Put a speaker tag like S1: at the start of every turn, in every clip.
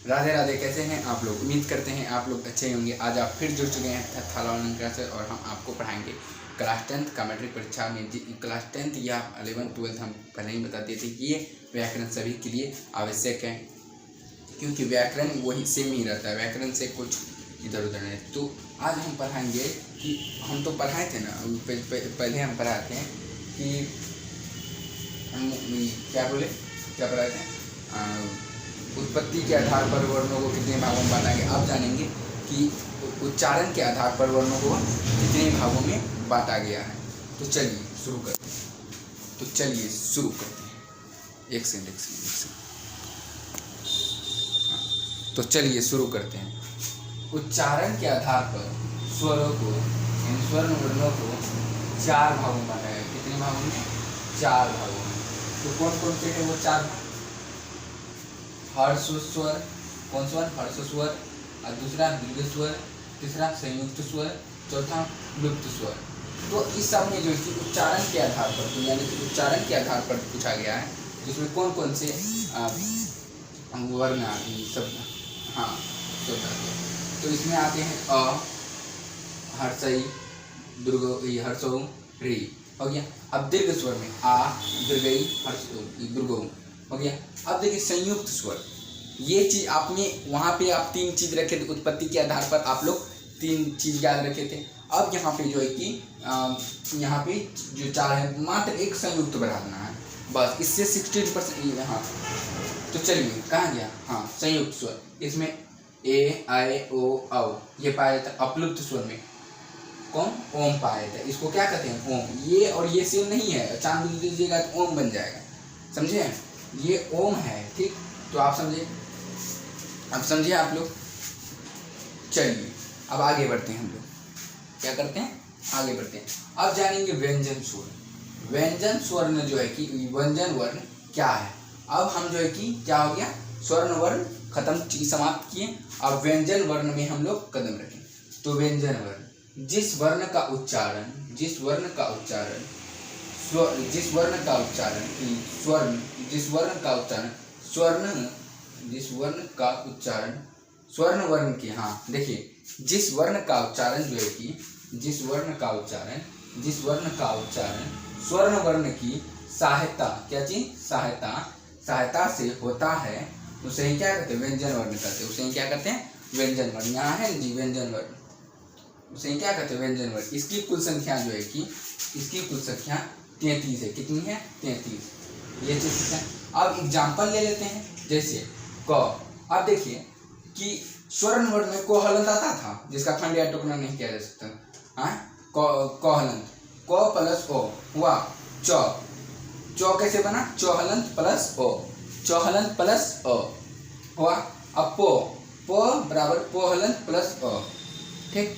S1: राधे राधे, कैसे हैं आप लोग? उम्मीद करते हैं आप लोग अच्छे होंगे। आज आप फिर जुड़ चुके हैं थाला ऑनलाइन क्लासेस और हम आपको पढ़ाएंगे क्लास 10th का मैट्रिक परीक्षा में क्लास 10th या 11th 12th हम पहले ही बता दिए थे कि ये व्याकरण सभी के लिए आवश्यक है, क्योंकि व्याकरण वही सेम ही रहता है, व्याकरण से कुछ इधर उधर नहीं। तो आज हम पढ़ाएंगे कि हम तो पढ़ाए थे ना, पहले हम पढ़ाते हैं कि हम क्या पढ़ाए थे, उत्पत्ति के आधार पर वर्णों को कितने भागों में बांटा गया। अब जानेंगे कि उच्चारण के आधार पर वर्णों को कितने भागों में बांटा गया है। तो चलिए शुरू करते हैं। एक सेकंड। तो चलिए शुरू करते हैं। उच्चारण के आधार पर स्वरों को, स्वर्ण वर्णों को 4 भागों में बांटा गया। कितने भागों में? 4 भागों में। तो कौन कौन से है वो 4? हर्ष स्वर, कौन स्वर? हर्ष स्वर, और दूसरा दीर्घ स्वर, तीसरा संयुक्त स्वर, चौथा लुप्त स्वर। तो इस सब में जो कि उच्चारण के आधार पर, तो यानी कि उच्चारण के आधार पर पूछा गया है, जिसमें कौन कौन से वर्ण शब्द, हाँ शब्द आते हैं। तो इसमें आते हैं अ, हर्षई, दुर्गई, हर्षौ, री हो गया। अब दीर्घ स्वर में आ, दीर्घई, हर्ष, दुर्गौ हो गया। अब देखिए संयुक्त स्वर, ये चीज आपने वहाँ पे आप 3 चीज रखे थे, उत्पत्ति के आधार पर आप लोग 3 चीज याद रखे थे। अब यहाँ पे जो है कि यहाँ पे जो 4 है, मात्र एक संयुक्त बढ़ा देना है बस, इससे 60%। हाँ तो चलिए कहाँ गया? हाँ संयुक्त स्वर, इसमें ए, आई, ओ, औ ये पाया जाता है। अपलुप्त स्वर में कौन? ओम पाया जाता है। इसको क्या कहते हैं? ओम। ये और ये सेम नहीं है, चांद दीजिएगा तो ओम बन जाएगा, समझे? ये ओम है, ठीक। तो आप समझे, अब समझे आप लोग। चलिए अब आगे बढ़ते हैं। हम लोग क्या करते हैं? आगे बढ़ते हैं। अब जानेंगे व्यंजन स्वर। व्यंजन स्वर्ण जो है कि व्यंजन वर्ण क्या है। अब हम जो है कि क्या हो गया, स्वर्ण वर्ण खत्म, समाप्त किए। अब व्यंजन वर्ण में हम लोग कदम रखें। तो व्यंजन वर्ण, जिस वर्ण का उच्चारण स्वर्ण वर्ण की, हाँ देखिए, जिस वर्ण का उच्चारण जो है कि जिस वर्ण का उच्चारण स्वर्ण वर्ण की सहायता, क्या चीज? सहायता से होता है, उसे ही क्या कहते हैं? व्यंजन वर्ण कहते हैं। उसे ही क्या कहते हैं? व्यंजन वर्ण। यहाँ है जी व्यंजन वर्ण, उसे ही क्या कहते हैं? व्यंजन वर्ण। इसकी कुल संख्या जो है कि 33 है। कितनी है? 33। ये चीज है। अब एग्जाम्पल ले लेते हैं, जैसे क। अब देखिए कि स्वर्ण वर्ण में को हलंत आता था, जिसका खंड या टुकड़ा नहीं किया जा सकता। हाँ क हलंत, क प्लस ओ हुआ चौ कैसे बना? चौहलंत प्लस ओ, चौहलंत प्लस ओ हुआ। अब पो बराबर पोहलंत प्लस ओ, ठीक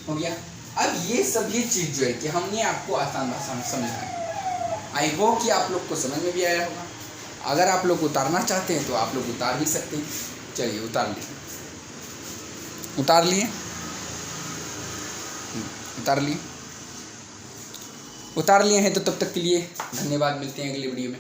S1: हो गया। अब ये सभी चीज जो है कि हमने आपको आसान भाषा में समझाया। आई होप कि आप लोग को समझ में भी आया होगा। अगर आप लोग उतारना चाहते हैं तो आप लोग उतार भी सकते हैं। चलिए उतार लिए हैं। तो तब तक के लिए धन्यवाद, मिलते हैं अगले वीडियो में।